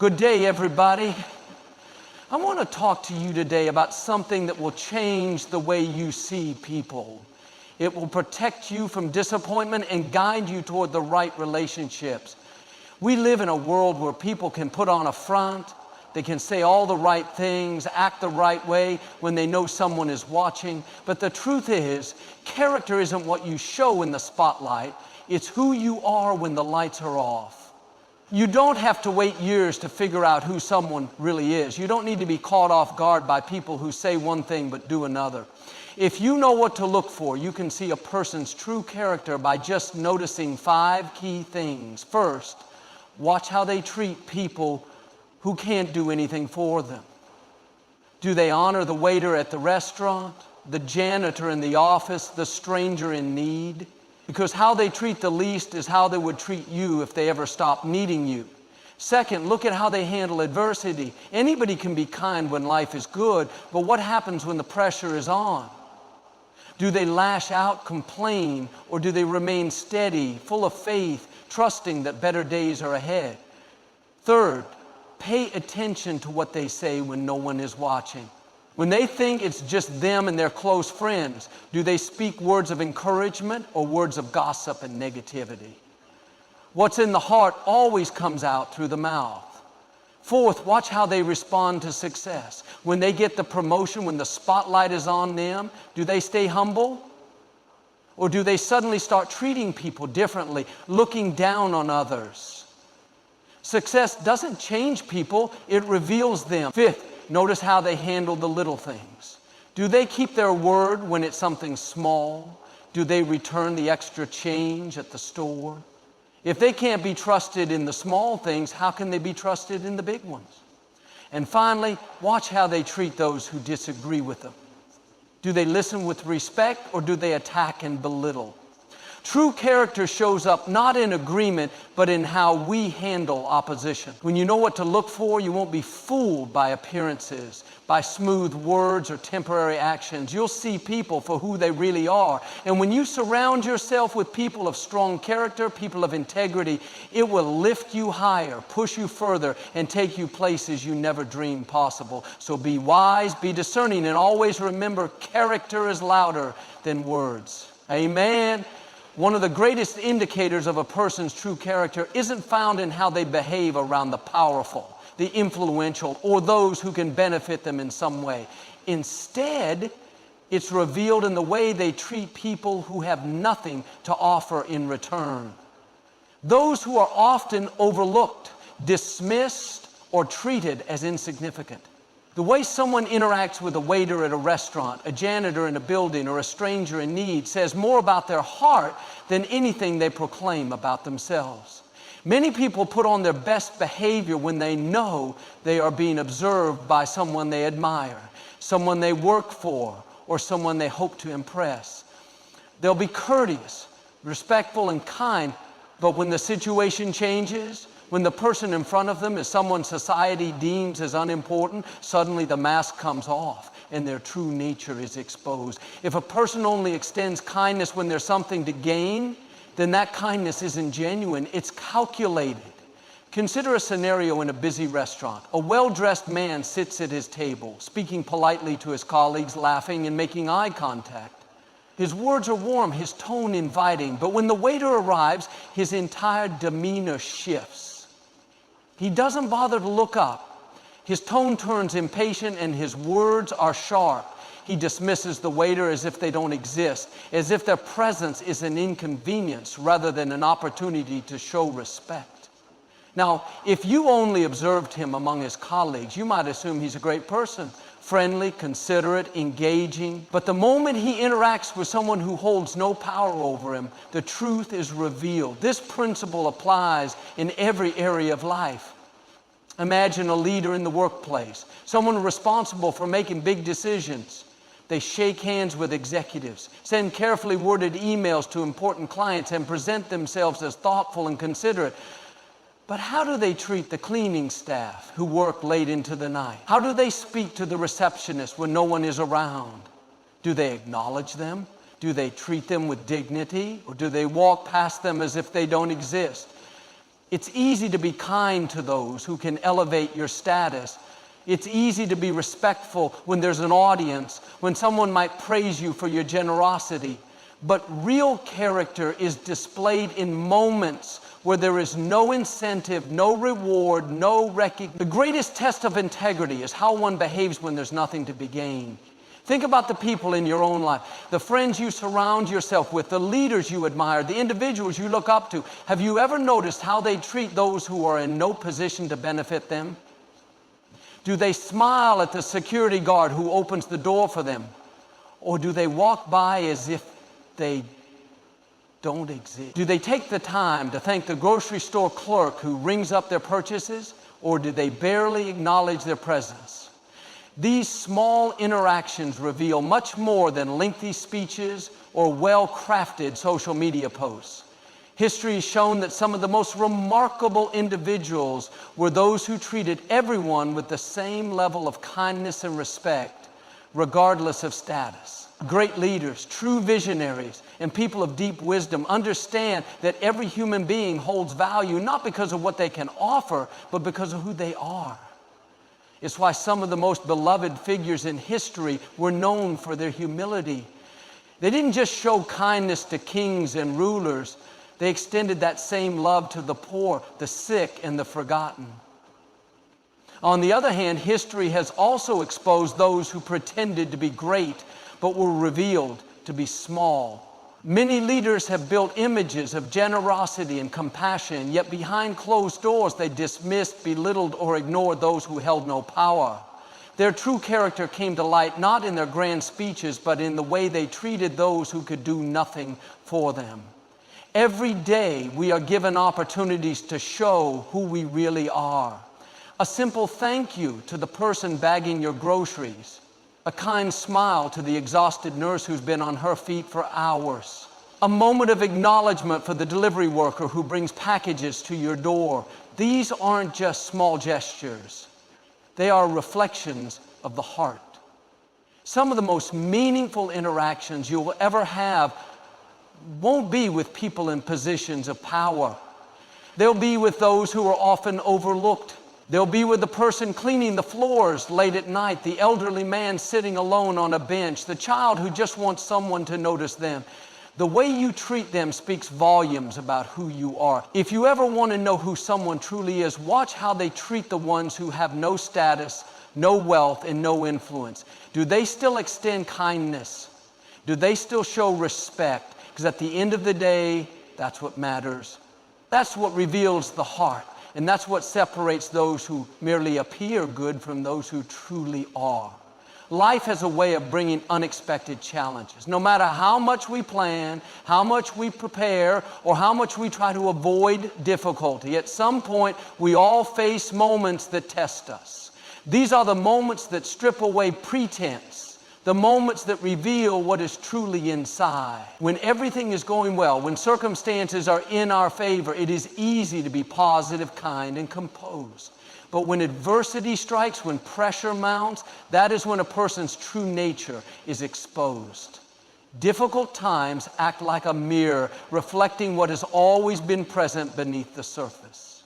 Good day, everybody. I want to talk to you today about something that will change the way you see people. It will protect you from disappointment and guide you toward the right relationships. We live in a world where people can put on a front, they can say all the right things, act the right way when they know someone is watching. But the truth is, character isn't what you show in the spotlight, it's who you are when the lights are off. You don't have to wait years to figure out who someone really is. You don't need to be caught off guard by people who say one thing but do another. If you know what to look for, you can see a person's true character by just noticing 5 key things. First, watch how they treat people who can't do anything for them. Do they honor the waiter at the restaurant, the janitor in the office, the stranger in need? Because how they treat the least is how they would treat you if they ever stopped needing you. Second, look at how they handle adversity. Anybody can be kind when life is good, but what happens when the pressure is on? Do they lash out, complain, or do they remain steady, full of faith, trusting that better days are ahead? Third, pay attention to what they say when no one is watching. When they think it's just them and their close friends, do they speak words of encouragement or words of gossip and negativity? What's in the heart always comes out through the mouth. Fourth, watch how they respond to success. When they get the promotion, when the spotlight is on them, do they stay humble? Or do they suddenly start treating people differently, looking down on others? Success doesn't change people, it reveals them. Fifth, notice how they handle the little things. Do they keep their word when it's something small? Do they return the extra change at the store? If they can't be trusted in the small things, how can they be trusted in the big ones? And finally, watch how they treat those who disagree with them. Do they listen with respect or do they attack and belittle? True character shows up not in agreement, but in how we handle opposition. When you know what to look for, you won't be fooled by appearances, by smooth words or temporary actions. You'll see people for who they really are. And when you surround yourself with people of strong character, people of integrity, it will lift you higher, push you further, and take you places you never dreamed possible. So be wise, be discerning, and always remember, character is louder than words. Amen. One of the greatest indicators of a person's true character isn't found in how they behave around the powerful, the influential, or those who can benefit them in some way. Instead, it's revealed in the way they treat people who have nothing to offer in return. Those who are often overlooked, dismissed, or treated as insignificant. The way someone interacts with a waiter at a restaurant, a janitor in a building, or a stranger in need says more about their heart than anything they proclaim about themselves. Many people put on their best behavior when they know they are being observed by someone they admire, someone they work for, or someone they hope to impress. They'll be courteous, respectful, and kind, but when the situation changes, when the person in front of them is someone society deems as unimportant, suddenly the mask comes off and their true nature is exposed. If a person only extends kindness when there's something to gain, then that kindness isn't genuine, it's calculated. Consider a scenario in a busy restaurant. A well-dressed man sits at his table, speaking politely to his colleagues, laughing and making eye contact. His words are warm, his tone inviting, but when the waiter arrives, his entire demeanor shifts. He doesn't bother to look up. His tone turns impatient and his words are sharp. He dismisses the waiter as if they don't exist, as if their presence is an inconvenience rather than an opportunity to show respect. Now, if you only observed him among his colleagues, you might assume he's a great person, friendly, considerate, engaging. But the moment he interacts with someone who holds no power over him, the truth is revealed. This principle applies in every area of life. Imagine a leader in the workplace, someone responsible for making big decisions. They shake hands with executives, send carefully worded emails to important clients, and present themselves as thoughtful and considerate. But how do they treat the cleaning staff who work late into the night? How do they speak to the receptionist when no one is around? Do they acknowledge them? Do they treat them with dignity? Or do they walk past them as if they don't exist? It's easy to be kind to those who can elevate your status. It's easy to be respectful when there's an audience, when someone might praise you for your generosity. But real character is displayed in moments where there is no incentive, no reward, no recognition. The greatest test of integrity is how one behaves when there's nothing to be gained. Think about the people in your own life, the friends you surround yourself with, the leaders you admire, the individuals you look up to. Have you ever noticed how they treat those who are in no position to benefit them? Do they smile at the security guard who opens the door for them? Or do they walk by as if they don't exist? Do they take the time to thank the grocery store clerk who rings up their purchases? Or do they barely acknowledge their presence? These small interactions reveal much more than lengthy speeches or well-crafted social media posts. History has shown that some of the most remarkable individuals were those who treated everyone with the same level of kindness and respect, regardless of status. Great leaders, true visionaries, and people of deep wisdom understand that every human being holds value not because of what they can offer, but because of who they are. It's why some of the most beloved figures in history were known for their humility. They didn't just show kindness to kings and rulers. They extended that same love to the poor, the sick, and the forgotten. On the other hand, history has also exposed those who pretended to be great, but were revealed to be small. Many leaders have built images of generosity and compassion, yet behind closed doors they dismissed, belittled, or ignored those who held no power. Their true character came to light not in their grand speeches, but in the way they treated those who could do nothing for them. Every day we are given opportunities to show who we really are. A simple thank you to the person bagging your groceries. A kind smile to the exhausted nurse who's been on her feet for hours. A moment of acknowledgement for the delivery worker who brings packages to your door. These aren't just small gestures. They are reflections of the heart. Some of the most meaningful interactions you will ever have won't be with people in positions of power. They'll be with those who are often overlooked. They'll be with the person cleaning the floors late at night, the elderly man sitting alone on a bench, the child who just wants someone to notice them. The way you treat them speaks volumes about who you are. If you ever want to know who someone truly is, watch how they treat the ones who have no status, no wealth, and no influence. Do they still extend kindness? Do they still show respect? Because at the end of the day, that's what matters. That's what reveals the heart. And that's what separates those who merely appear good from those who truly are. Life has a way of bringing unexpected challenges. No matter how much we plan, how much we prepare, or how much we try to avoid difficulty, at some point we all face moments that test us. These are the moments that strip away pretense. The moments that reveal what is truly inside. When everything is going well, when circumstances are in our favor, it is easy to be positive, kind, and composed. But when adversity strikes, when pressure mounts, that is when a person's true nature is exposed. Difficult times act like a mirror, reflecting what has always been present beneath the surface.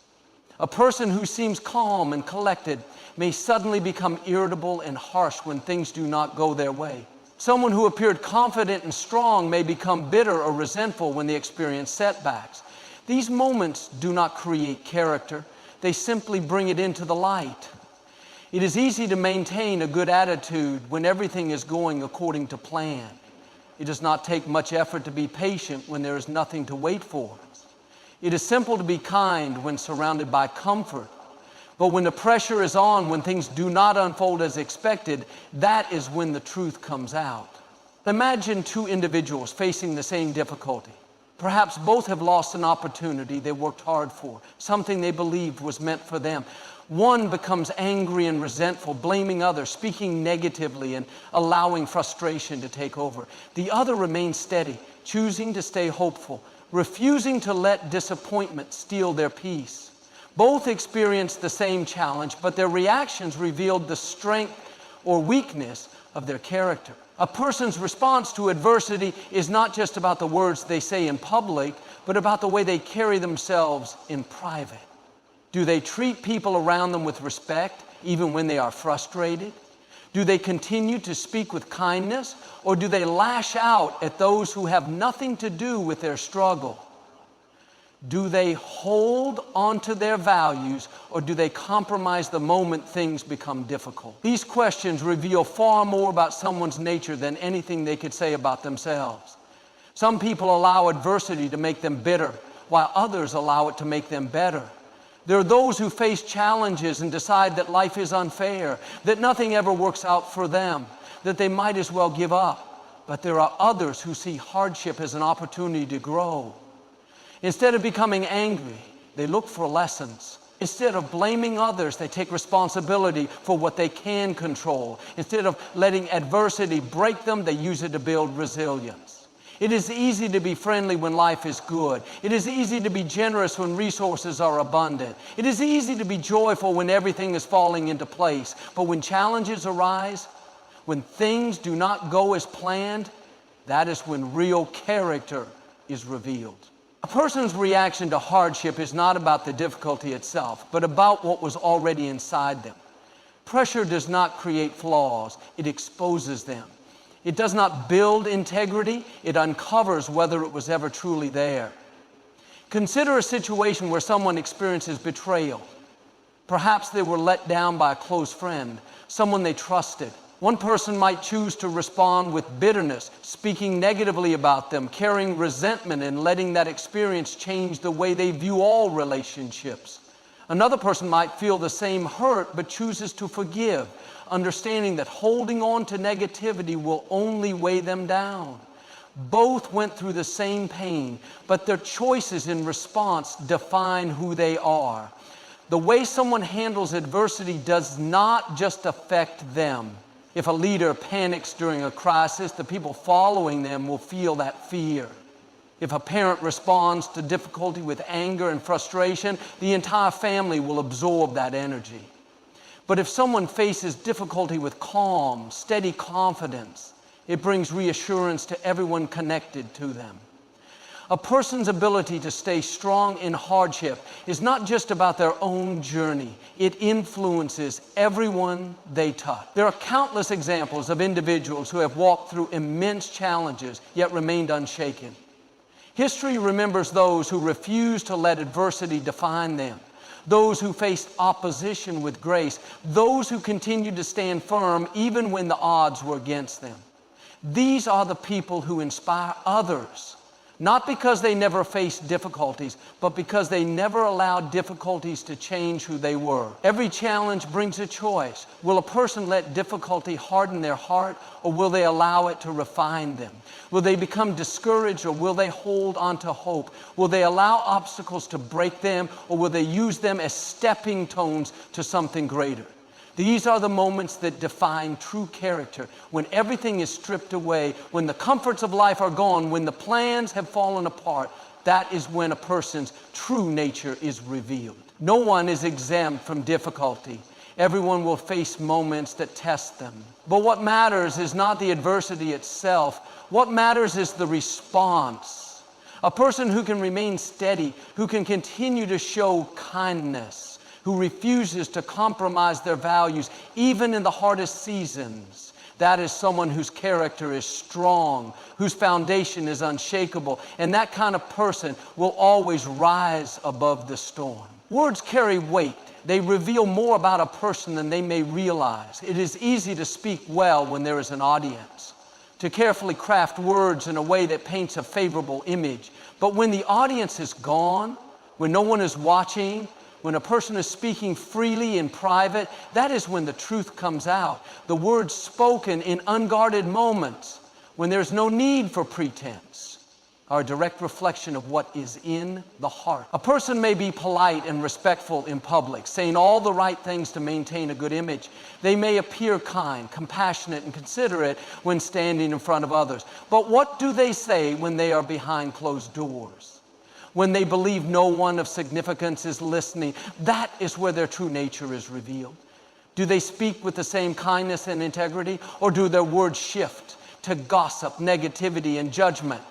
A person who seems calm and collected may suddenly become irritable and harsh when things do not go their way. Someone who appeared confident and strong may become bitter or resentful when they experience setbacks. These moments do not create character. They simply bring it into the light. It is easy to maintain a good attitude when everything is going according to plan. It does not take much effort to be patient when there is nothing to wait for. It is simple to be kind when surrounded by comfort. But when the pressure is on, when things do not unfold as expected, that is when the truth comes out. Imagine two individuals facing the same difficulty. Perhaps both have lost an opportunity they worked hard for, something they believed was meant for them. One becomes angry and resentful, blaming others, speaking negatively, and allowing frustration to take over. The other remains steady, choosing to stay hopeful, refusing to let disappointment steal their peace. Both experienced the same challenge, but their reactions revealed the strength or weakness of their character. A person's response to adversity is not just about the words they say in public, but about the way they carry themselves in private. Do they treat people around them with respect, even when they are frustrated? Do they continue to speak with kindness, or do they lash out at those who have nothing to do with their struggle? Do they hold onto their values, or do they compromise the moment things become difficult? These questions reveal far more about someone's nature than anything they could say about themselves. Some people allow adversity to make them bitter, while others allow it to make them better. There are those who face challenges and decide that life is unfair, that nothing ever works out for them, that they might as well give up. But there are others who see hardship as an opportunity to grow. Instead of becoming angry, they look for lessons. Instead of blaming others, they take responsibility for what they can control. Instead of letting adversity break them, they use it to build resilience. It is easy to be friendly when life is good. It is easy to be generous when resources are abundant. It is easy to be joyful when everything is falling into place. But when challenges arise, when things do not go as planned, that is when real character is revealed. A person's reaction to hardship is not about the difficulty itself, but about what was already inside them. Pressure does not create flaws, it exposes them. It does not build integrity, it uncovers whether it was ever truly there. Consider a situation where someone experiences betrayal. Perhaps they were let down by a close friend, someone they trusted. One person might choose to respond with bitterness, speaking negatively about them, carrying resentment, and letting that experience change the way they view all relationships. Another person might feel the same hurt but chooses to forgive, understanding that holding on to negativity will only weigh them down. Both went through the same pain, but their choices in response define who they are. The way someone handles adversity does not just affect them. If a leader panics during a crisis, the people following them will feel that fear. If a parent responds to difficulty with anger and frustration, the entire family will absorb that energy. But if someone faces difficulty with calm, steady confidence, it brings reassurance to everyone connected to them. A person's ability to stay strong in hardship is not just about their own journey. It influences everyone they touch. There are countless examples of individuals who have walked through immense challenges yet remained unshaken. History remembers those who refused to let adversity define them, those who faced opposition with grace, those who continued to stand firm even when the odds were against them. These are the people who inspire others. Not because they never faced difficulties, but because they never allowed difficulties to change who they were. Every challenge brings a choice. Will a person let difficulty harden their heart, or will they allow it to refine them? Will they become discouraged, or will they hold on to hope? Will they allow obstacles to break them, or will they use them as stepping stones to something greater? These are the moments that define true character, when everything is stripped away, when the comforts of life are gone, when the plans have fallen apart. That is when a person's true nature is revealed. No one is exempt from difficulty. Everyone will face moments that test them. But what matters is not the adversity itself. What matters is the response. A person who can remain steady, who can continue to show kindness, who refuses to compromise their values even in the hardest seasons. That is someone whose character is strong, whose foundation is unshakable, and that kind of person will always rise above the storm. Words carry weight. They reveal more about a person than they may realize. It is easy to speak well when there is an audience, to carefully craft words in a way that paints a favorable image. But when the audience is gone, when no one is watching, when a person is speaking freely in private, that is when the truth comes out. The words spoken in unguarded moments, when there's no need for pretense, are a direct reflection of what is in the heart. A person may be polite and respectful in public, saying all the right things to maintain a good image. They may appear kind, compassionate, and considerate when standing in front of others. But what do they say when they are behind closed doors? When they believe no one of significance is listening? That is where their true nature is revealed. Do they speak with the same kindness and integrity, or do their words shift? to gossip, negativity, and judgment.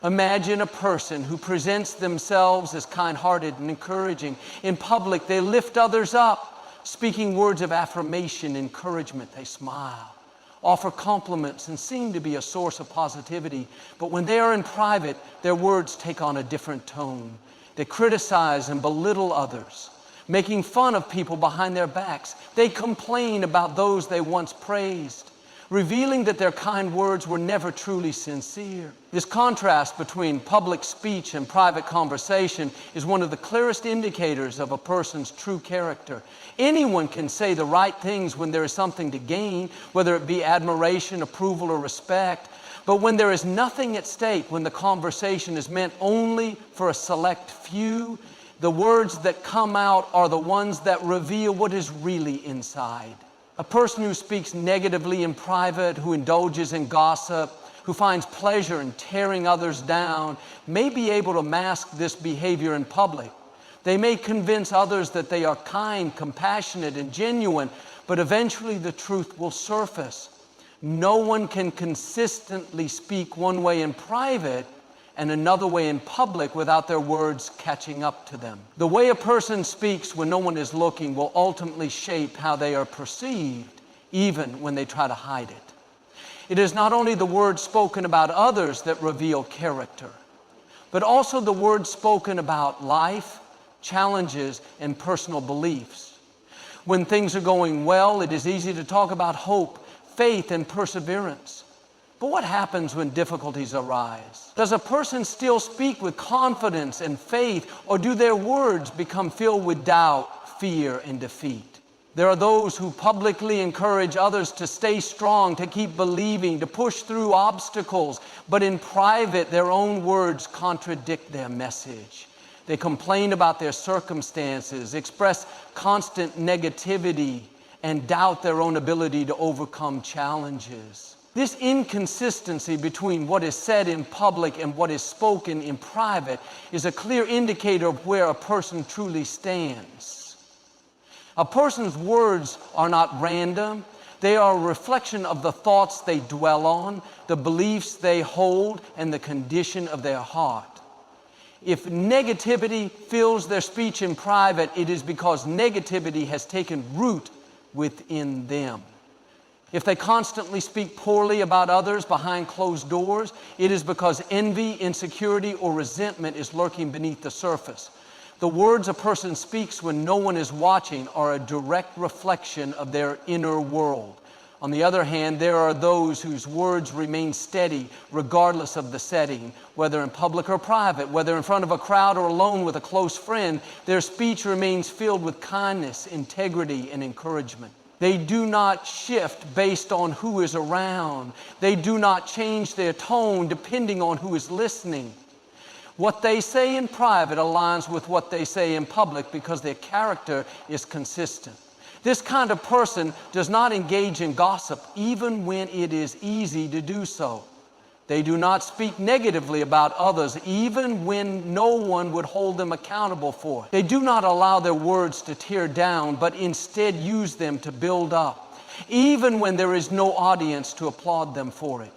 Imagine a person who presents themselves as kind-hearted and encouraging. In public, they lift others up, speaking words of affirmation, encouragement. They smile, offer compliments, and seem to be a source of positivity. But when they are in private, their words take on a different tone. They criticize and belittle others, making fun of people behind their backs. They complain about those they once praised, revealing that their kind words were never truly sincere. This contrast between public speech and private conversation is one of the clearest indicators of a person's true character. Anyone can say the right things when there is something to gain, whether it be admiration, approval, or respect. But when there is nothing at stake, when the conversation is meant only for a select few, the words that come out are the ones that reveal what is really inside. A person who speaks negatively in private, who indulges in gossip, who finds pleasure in tearing others down, may be able to mask this behavior in public. They may convince others that they are kind, compassionate, and genuine, but eventually the truth will surface. No one can consistently speak one way in private and another way in public without their words catching up to them. The way a person speaks when no one is looking will ultimately shape how they are perceived, even when they try to hide it. It is not only the words spoken about others that reveal character, but also the words spoken about life, challenges, and personal beliefs. When things are going well, it is easy to talk about hope, faith, and perseverance. But what happens when difficulties arise? Does a person still speak with confidence and faith, or do their words become filled with doubt, fear, and defeat? There are those who publicly encourage others to stay strong, to keep believing, to push through obstacles, but in private, their own words contradict their message. They complain about their circumstances, express constant negativity, and doubt their own ability to overcome challenges. This inconsistency between what is said in public and what is spoken in private is a clear indicator of where a person truly stands. A person's words are not random. They are a reflection of the thoughts they dwell on, the beliefs they hold, and the condition of their heart. If negativity fills their speech in private, it is because negativity has taken root within them. If they constantly speak poorly about others behind closed doors, it is because envy, insecurity, or resentment is lurking beneath the surface. The words a person speaks when no one is watching are a direct reflection of their inner world. On the other hand, there are those whose words remain steady regardless of the setting, whether in public or private, whether in front of a crowd or alone with a close friend. Their speech remains filled with kindness, integrity, and encouragement. They do not shift based on who is around. They do not change their tone depending on who is listening. What they say in private aligns with what they say in public because their character is consistent. This kind of person does not engage in gossip even when it is easy to do so. They do not speak negatively about others even when no one would hold them accountable for it. They do not allow their words to tear down, but instead use them to build up, even when there is no audience to applaud them for it.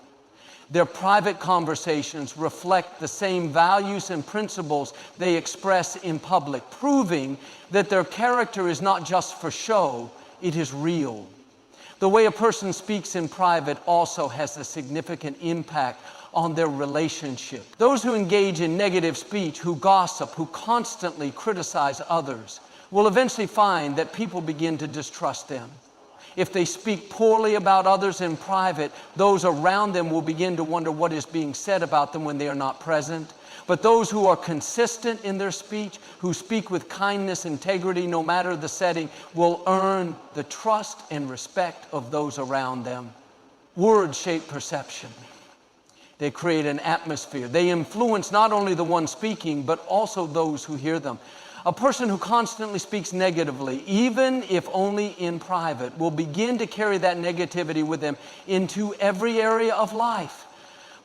Their private conversations reflect the same values and principles they express in public, proving that their character is not just for show, it is real. The way a person speaks in private also has a significant impact on their relationship. Those who engage in negative speech, who gossip, who constantly criticize others, will eventually find that people begin to distrust them. If they speak poorly about others in private, those around them will begin to wonder what is being said about them when they are not present. But those who are consistent in their speech, who speak with kindness, integrity, no matter the setting, will earn the trust and respect of those around them. Words shape perception. They create an atmosphere. They influence not only the one speaking, but also those who hear them. A person who constantly speaks negatively, even if only in private, will begin to carry that negativity with them into every area of life.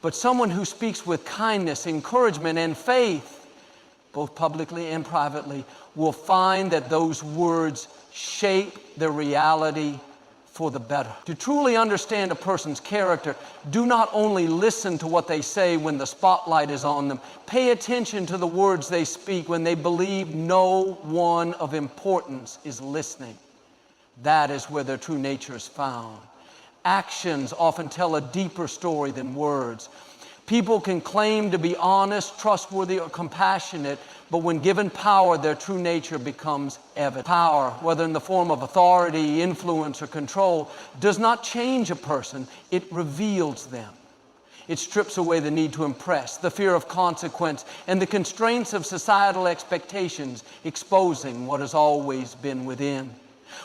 But someone who speaks with kindness, encouragement, and faith, both publicly and privately, will find that those words shape their reality for the better. To truly understand a person's character, do not only listen to what they say when the spotlight is on them. Pay attention to the words they speak when they believe no one of importance is listening. That is where their true nature is found. Actions often tell a deeper story than words. People can claim to be honest, trustworthy, or compassionate, but when given power, their true nature becomes evident. Power, whether in the form of authority, influence, or control, does not change a person, it reveals them. It strips away the need to impress, the fear of consequence, and the constraints of societal expectations, exposing what has always been within.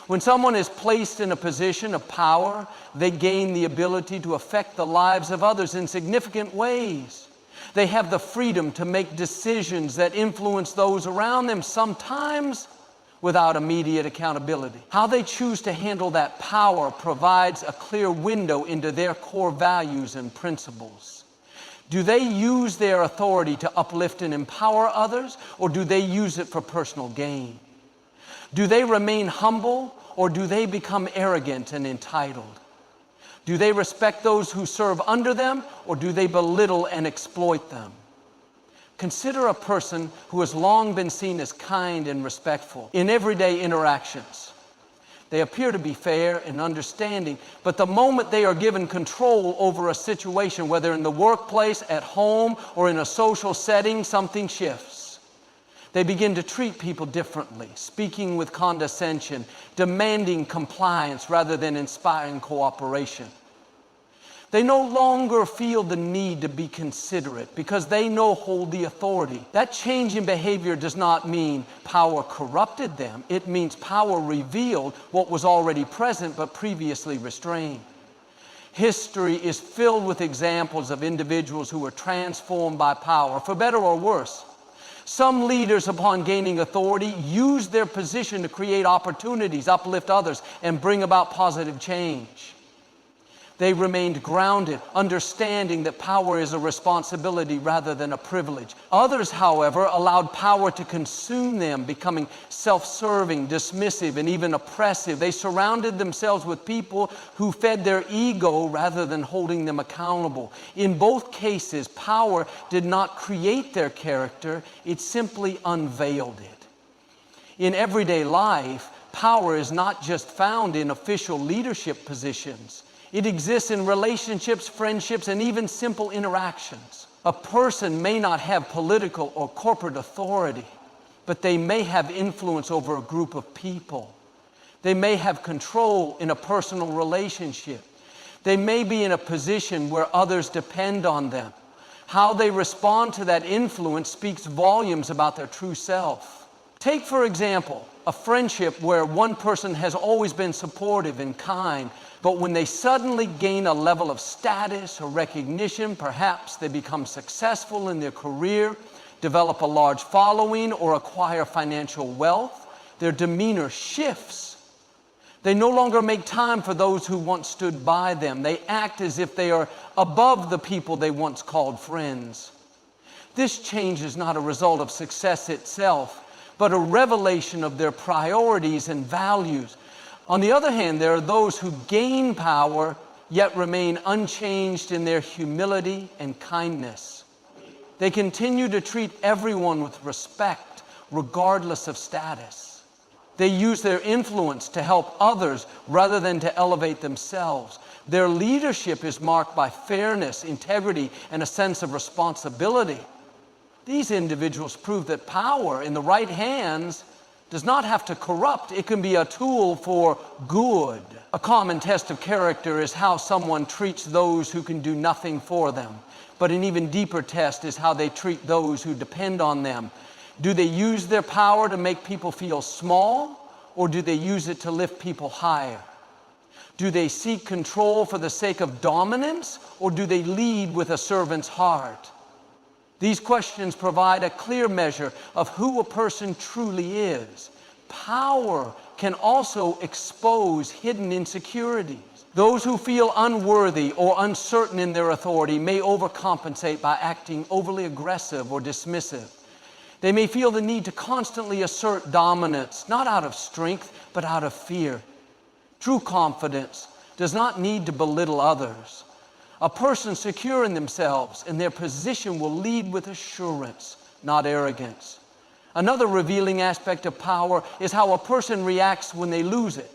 When someone is placed in a position of power, they gain the ability to affect the lives of others in significant ways. They have the freedom to make decisions that influence those around them, sometimes without immediate accountability. How they choose to handle that power provides a clear window into their core values and principles. Do they use their authority to uplift and empower others, or do they use it for personal gain? Do they remain humble, or do they become arrogant and entitled? Do they respect those who serve under them, or do they belittle and exploit them? Consider a person who has long been seen as kind and respectful in everyday interactions. They appear to be fair and understanding, but the moment they are given control over a situation, whether in the workplace, at home, or in a social setting, something shifts. They begin to treat people differently, speaking with condescension, demanding compliance rather than inspiring cooperation. They no longer feel the need to be considerate because they hold the authority. That change in behavior does not mean power corrupted them. It means power revealed what was already present but previously restrained. History is filled with examples of individuals who were transformed by power, for better or worse. Some leaders, upon gaining authority, use their position to create opportunities, uplift others, and bring about positive change. They remained grounded, understanding that power is a responsibility rather than a privilege. Others, however, allowed power to consume them, becoming self-serving, dismissive, and even oppressive. They surrounded themselves with people who fed their ego rather than holding them accountable. In both cases, power did not create their character, it simply unveiled it. In everyday life, power is not just found in official leadership positions. It exists in relationships, friendships, and even simple interactions. A person may not have political or corporate authority, but they may have influence over a group of people. They may have control in a personal relationship. They may be in a position where others depend on them. How they respond to that influence speaks volumes about their true self. Take, for example, a friendship where one person has always been supportive and kind, but when they suddenly gain a level of status or recognition, perhaps they become successful in their career, develop a large following, or acquire financial wealth, their demeanor shifts. They no longer make time for those who once stood by them. They act as if they are above the people they once called friends. This change is not a result of success itself, but a revelation of their priorities and values. On the other hand, there are those who gain power yet remain unchanged in their humility and kindness. They continue to treat everyone with respect, regardless of status. They use their influence to help others rather than to elevate themselves. Their leadership is marked by fairness, integrity, and a sense of responsibility. These individuals prove that power in the right hands does not have to corrupt. It can be a tool for good. A common test of character is how someone treats those who can do nothing for them. But an even deeper test is how they treat those who depend on them. Do they use their power to make people feel small, or do they use it to lift people higher? Do they seek control for the sake of dominance, or do they lead with a servant's heart? These questions provide a clear measure of who a person truly is. Power can also expose hidden insecurities. Those who feel unworthy or uncertain in their authority may overcompensate by acting overly aggressive or dismissive. They may feel the need to constantly assert dominance, not out of strength, but out of fear. True confidence does not need to belittle others. A person secure in themselves and their position will lead with assurance, not arrogance. Another revealing aspect of power is how a person reacts when they lose it.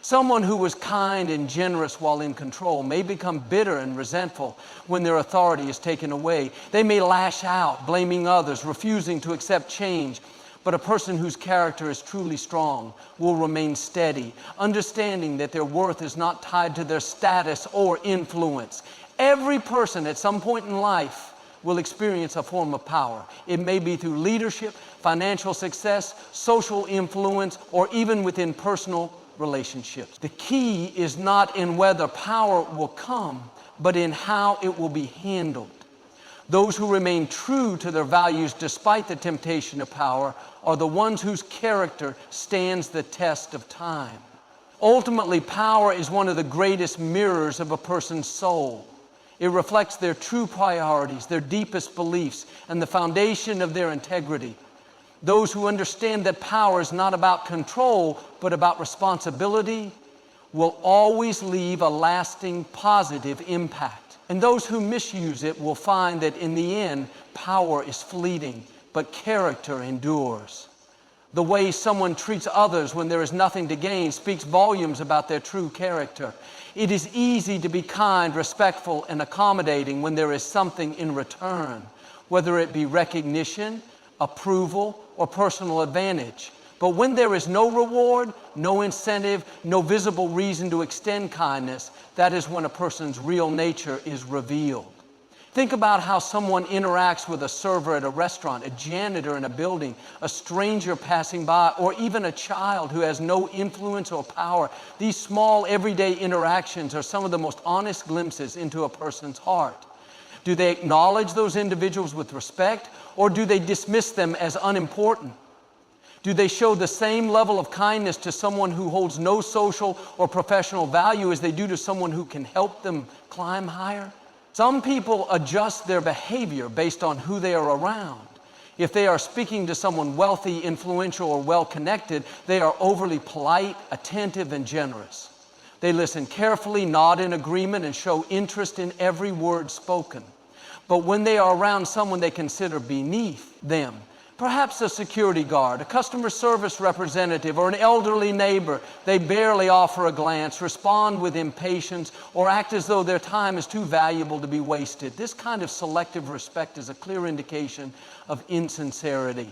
Someone who was kind and generous while in control may become bitter and resentful when their authority is taken away. They may lash out, blaming others, refusing to accept change. But a person whose character is truly strong will remain steady, understanding that their worth is not tied to their status or influence. Every person at some point in life will experience a form of power. It may be through leadership, financial success, social influence, or even within personal relationships. The key is not in whether power will come, but in how it will be handled. Those who remain true to their values despite the temptation of power are the ones whose character stands the test of time. Ultimately, power is one of the greatest mirrors of a person's soul. It reflects their true priorities, their deepest beliefs, and the foundation of their integrity. Those who understand that power is not about control, but about responsibility, will always leave a lasting positive impact. And those who misuse it will find that in the end, power is fleeting, but character endures. The way someone treats others when there is nothing to gain speaks volumes about their true character. It is easy to be kind, respectful, and accommodating when there is something in return, whether it be recognition, approval, or personal advantage. But when there is no reward, no incentive, no visible reason to extend kindness, that is when a person's real nature is revealed. Think about how someone interacts with a server at a restaurant, a janitor in a building, a stranger passing by, or even a child who has no influence or power. These small, everyday interactions are some of the most honest glimpses into a person's heart. Do they acknowledge those individuals with respect, or do they dismiss them as unimportant? Do they show the same level of kindness to someone who holds no social or professional value as they do to someone who can help them climb higher? Some people adjust their behavior based on who they are around. If they are speaking to someone wealthy, influential, or well-connected, they are overly polite, attentive, and generous. They listen carefully, nod in agreement, and show interest in every word spoken. But when they are around someone they consider beneath them, perhaps a security guard, a customer service representative, or an elderly neighbor, they barely offer a glance, respond with impatience, or act as though their time is too valuable to be wasted. This kind of selective respect is a clear indication of insincerity.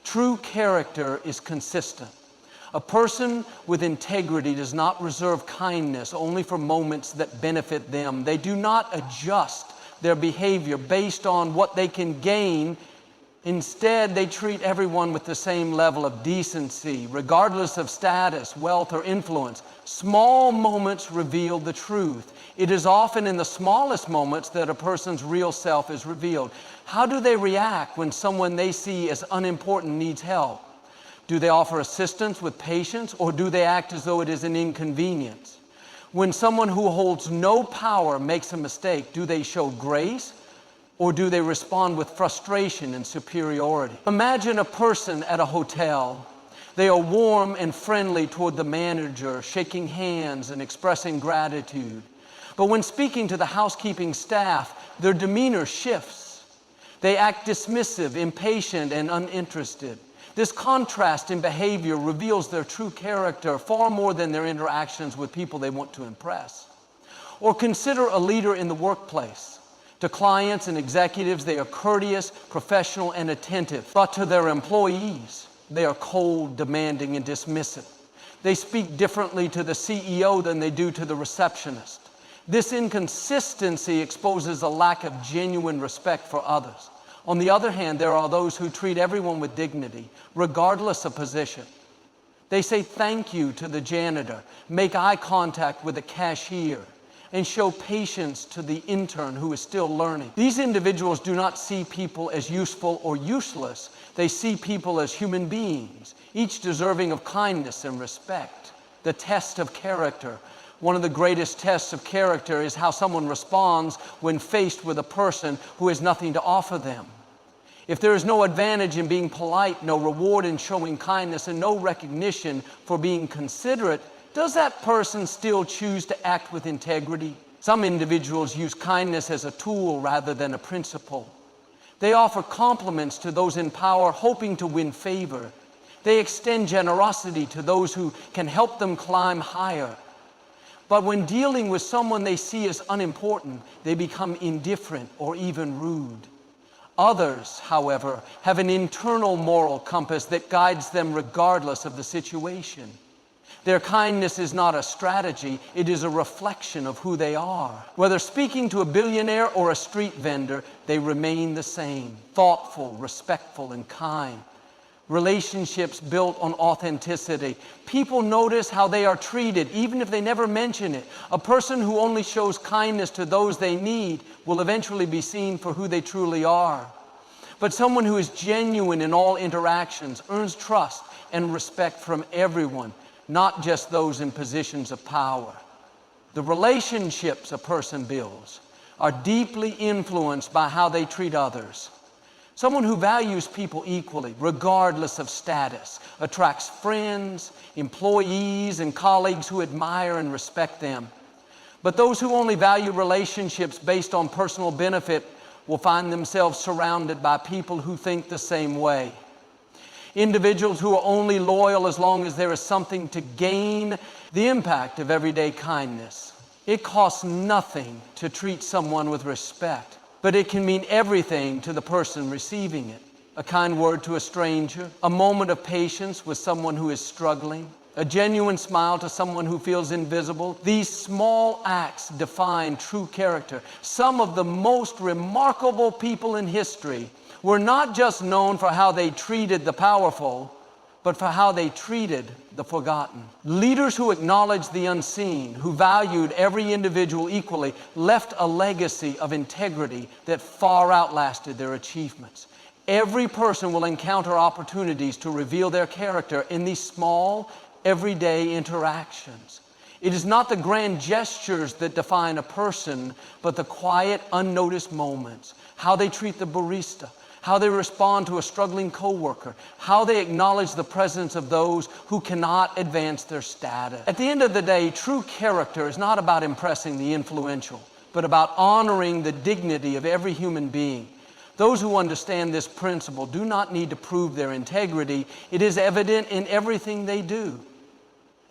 True character is consistent. A person with integrity does not reserve kindness only for moments that benefit them. They do not adjust their behavior based on what they can gain. Instead, they treat everyone with the same level of decency, regardless of status, wealth, or influence. Small moments reveal the truth. It is often in the smallest moments that a person's real self is revealed. How do they react when someone they see as unimportant needs help? Do they offer assistance with patience, or do they act as though it is an inconvenience? When someone who holds no power makes a mistake, do they show grace, or do they respond with frustration and superiority? Imagine a person at a hotel. They are warm and friendly toward the manager, shaking hands and expressing gratitude. But when speaking to the housekeeping staff, their demeanor shifts. They act dismissive, impatient, and uninterested. This contrast in behavior reveals their true character far more than their interactions with people they want to impress. Or consider a leader in the workplace. To clients and executives, they are courteous, professional, and attentive. But to their employees, they are cold, demanding, and dismissive. They speak differently to the CEO than they do to the receptionist. This inconsistency exposes a lack of genuine respect for others. On the other hand, there are those who treat everyone with dignity, regardless of position. They say thank you to the janitor, make eye contact with the cashier, and show patience to the intern who is still learning. These individuals do not see people as useful or useless. They see people as human beings, each deserving of kindness and respect. The test of character. One of the greatest tests of character is how someone responds when faced with a person who has nothing to offer them. If there is no advantage in being polite, no reward in showing kindness, and no recognition for being considerate, does that person still choose to act with integrity? Some individuals use kindness as a tool rather than a principle. They offer compliments to those in power, hoping to win favor. They extend generosity to those who can help them climb higher. But when dealing with someone they see as unimportant, they become indifferent or even rude. Others, however, have an internal moral compass that guides them regardless of the situation. Their kindness is not a strategy, it is a reflection of who they are. Whether speaking to a billionaire or a street vendor, they remain the same: thoughtful, respectful, and kind. Relationships built on authenticity. People notice how they are treated, even if they never mention it. A person who only shows kindness to those they need will eventually be seen for who they truly are. But someone who is genuine in all interactions earns trust and respect from everyone, not just those in positions of power. The relationships a person builds are deeply influenced by how they treat others. Someone who values people equally, regardless of status, attracts friends, employees, and colleagues who admire and respect them. But those who only value relationships based on personal benefit will find themselves surrounded by people who think the same way. Individuals who are only loyal as long as there is something to gain. The impact of everyday kindness. It costs nothing to treat someone with respect, but it can mean everything to the person receiving it. A kind word to a stranger, a moment of patience with someone who is struggling, a genuine smile to someone who feels invisible. These small acts define true character. Some of the most remarkable people in history were not just known for how they treated the powerful, but for how they treated the forgotten. Leaders who acknowledged the unseen, who valued every individual equally, left a legacy of integrity that far outlasted their achievements. Every person will encounter opportunities to reveal their character in these small, everyday interactions. It is not the grand gestures that define a person, but the quiet, unnoticed moments. How they treat the barista, how they respond to a struggling coworker, how they acknowledge the presence of those who cannot advance their status. At the end of the day, true character is not about impressing the influential, but about honoring the dignity of every human being. Those who understand this principle do not need to prove their integrity. It is evident in everything they do.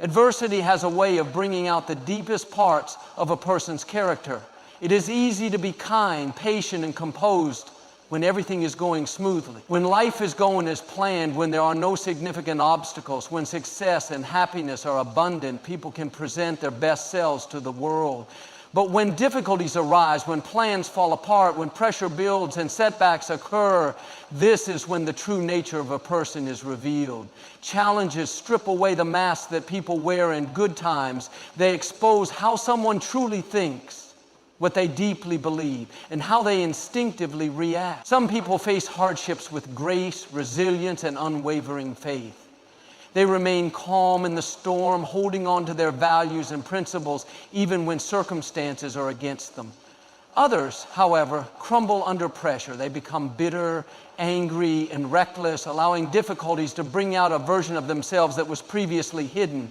Adversity has a way of bringing out the deepest parts of a person's character. It is easy to be kind, patient, and composed when everything is going smoothly, when life is going as planned, when there are no significant obstacles, when success and happiness are abundant, people can present their best selves to the world. But when difficulties arise, when plans fall apart, when pressure builds and setbacks occur, this is when the true nature of a person is revealed. Challenges strip away the mask that people wear in good times. They expose how someone truly thinks, what they deeply believe, and how they instinctively react. Some people face hardships with grace, resilience, and unwavering faith. They remain calm in the storm, holding on to their values and principles even when circumstances are against them. Others, however, crumble under pressure. They become bitter, angry, and reckless, allowing difficulties to bring out a version of themselves that was previously hidden.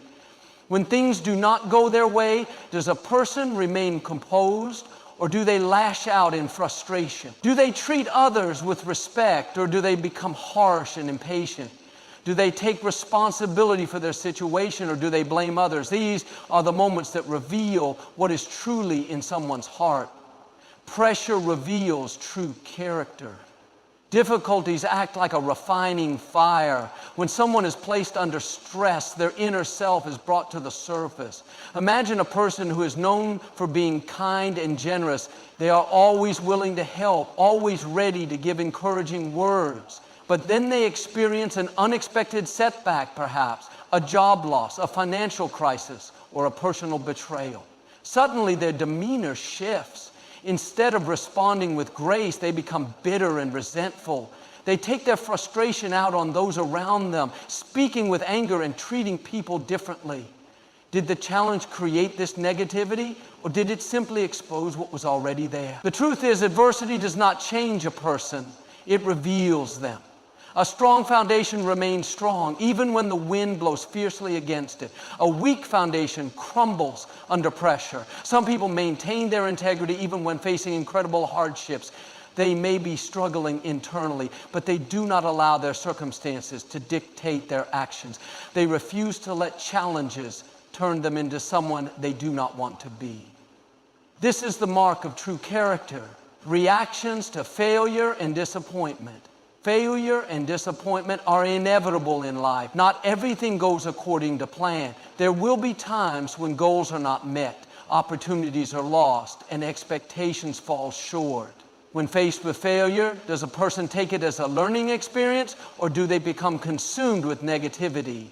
When things do not go their way, does a person remain composed, or do they lash out in frustration? Do they treat others with respect, or do they become harsh and impatient? Do they take responsibility for their situation, or do they blame others? These are the moments that reveal what is truly in someone's heart. Pressure reveals true character. Difficulties act like a refining fire. When someone is placed under stress, their inner self is brought to the surface. Imagine a person who is known for being kind and generous. They are always willing to help, always ready to give encouraging words. But then they experience an unexpected setback, perhaps, a job loss, a financial crisis, or a personal betrayal. Suddenly their demeanor shifts. Instead of responding with grace, they become bitter and resentful. They take their frustration out on those around them, speaking with anger and treating people differently. Did the challenge create this negativity, or did it simply expose what was already there? The truth is, adversity does not change a person, it reveals them. A strong foundation remains strong even when the wind blows fiercely against it. A weak foundation crumbles under pressure. Some people maintain their integrity even when facing incredible hardships. They may be struggling internally, but they do not allow their circumstances to dictate their actions. They refuse to let challenges turn them into someone they do not want to be. This is the mark of true character. Reactions to failure and disappointment. Failure and disappointment are inevitable in life. Not everything goes according to plan. There will be times when goals are not met, opportunities are lost, and expectations fall short. When faced with failure, does a person take it as a learning experience, or do they become consumed with negativity?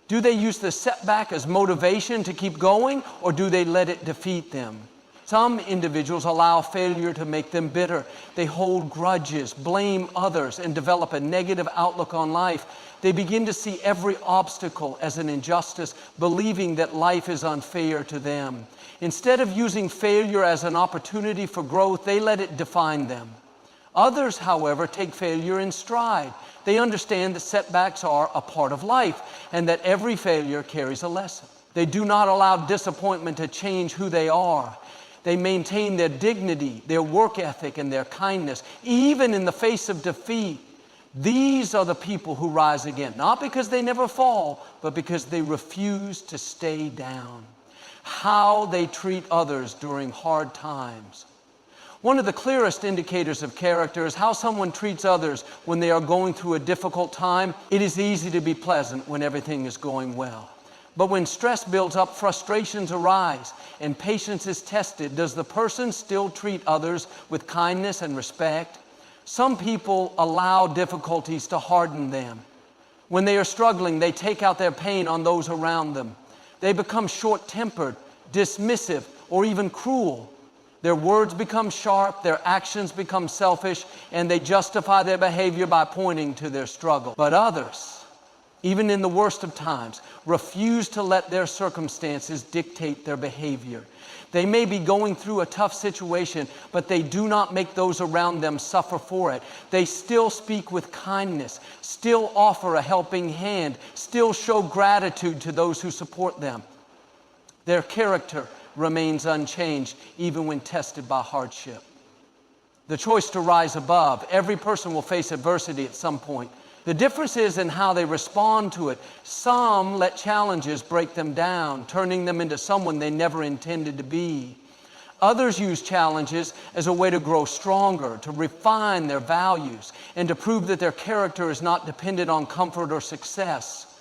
Do they use the setback as motivation to keep going, or do they let it defeat them? Some individuals allow failure to make them bitter. They hold grudges, blame others, and develop a negative outlook on life. They begin to see every obstacle as an injustice, believing that life is unfair to them. Instead of using failure as an opportunity for growth, they let it define them. Others, however, take failure in stride. They understand that setbacks are a part of life and that every failure carries a lesson. They do not allow disappointment to change who they are. They maintain their dignity, their work ethic, and their kindness, even in the face of defeat. These are the people who rise again, not because they never fall, but because they refuse to stay down. How they treat others during hard times. One of the clearest indicators of character is how someone treats others when they are going through a difficult time. It is easy to be pleasant when everything is going well. But when stress builds up, frustrations arise, and patience is tested. Does the person still treat others with kindness and respect? Some people allow difficulties to harden them. When they are struggling, they take out their pain on those around them. They become short-tempered, dismissive, or even cruel. Their words become sharp, their actions become selfish, and they justify their behavior by pointing to their struggle. But others, even in the worst of times, refuse to let their circumstances dictate their behavior. They may be going through a tough situation, but they do not make those around them suffer for it. They still speak with kindness, still offer a helping hand, still show gratitude to those who support them. Their character remains unchanged, even when tested by hardship. The choice to rise above. Every person will face adversity at some point. The difference is in how they respond to it. Some let challenges break them down, turning them into someone they never intended to be. Others use challenges as a way to grow stronger, to refine their values, and to prove that their character is not dependent on comfort or success.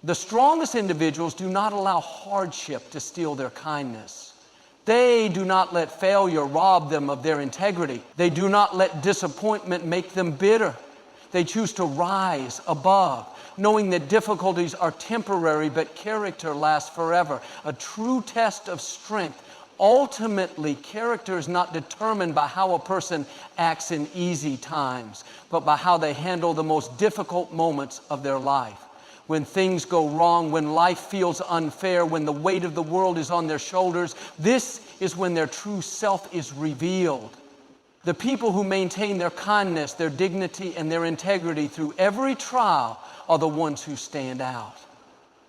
The strongest individuals do not allow hardship to steal their kindness. They do not let failure rob them of their integrity. They do not let disappointment make them bitter. They choose to rise above, knowing that difficulties are temporary, but character lasts forever. A true test of strength. Ultimately, character is not determined by how a person acts in easy times, but by how they handle the most difficult moments of their life. When things go wrong, when life feels unfair, when the weight of the world is on their shoulders, this is when their true self is revealed. The people who maintain their kindness, their dignity, and their integrity through every trial are the ones who stand out.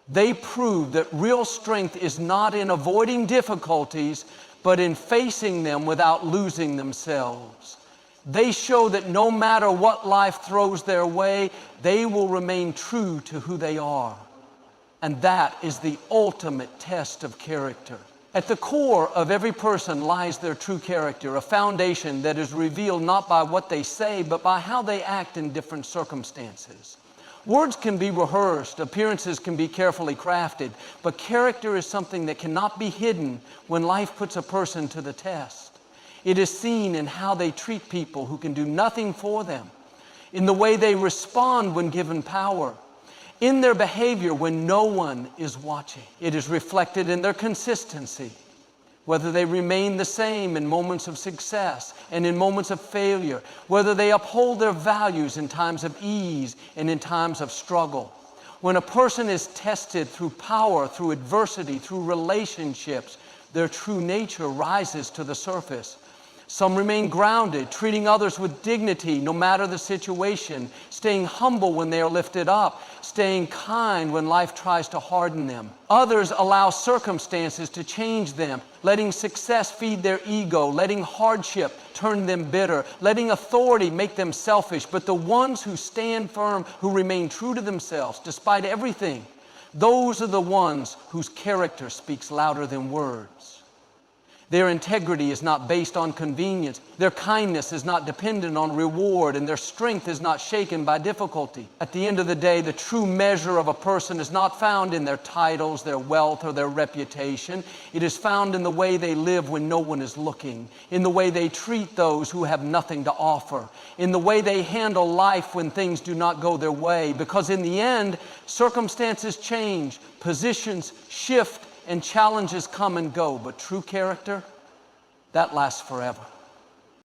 They prove that real strength is not in avoiding difficulties, but in facing them without losing themselves. They show that no matter what life throws their way, they will remain true to who they are. And that is the ultimate test of character. At the core of every person lies their true character, a foundation that is revealed not by what they say, but by how they act in different circumstances. Words can be rehearsed, appearances can be carefully crafted, but character is something that cannot be hidden when life puts a person to the test. It is seen in how they treat people who can do nothing for them, in the way they respond when given power, in their behavior when no one is watching. It is reflected in their consistency, whether they remain the same in moments of success and in moments of failure, whether they uphold their values in times of ease and in times of struggle. When a person is tested through power, through adversity, through relationships, their true nature rises to the surface. Some remain grounded, treating others with dignity no matter the situation, staying humble when they are lifted up, staying kind when life tries to harden them. Others allow circumstances to change them, letting success feed their ego, letting hardship turn them bitter, letting authority make them selfish. But the ones who stand firm, who remain true to themselves despite everything, those are the ones whose character speaks louder than words. Their integrity is not based on convenience. Their kindness is not dependent on reward, and their strength is not shaken by difficulty. At the end of the day, the true measure of a person is not found in their titles, their wealth, or their reputation. It is found in the way they live when no one is looking, in the way they treat those who have nothing to offer, in the way they handle life when things do not go their way. Because in the end, circumstances change, positions shift, and challenges come and go, but true character, that lasts forever.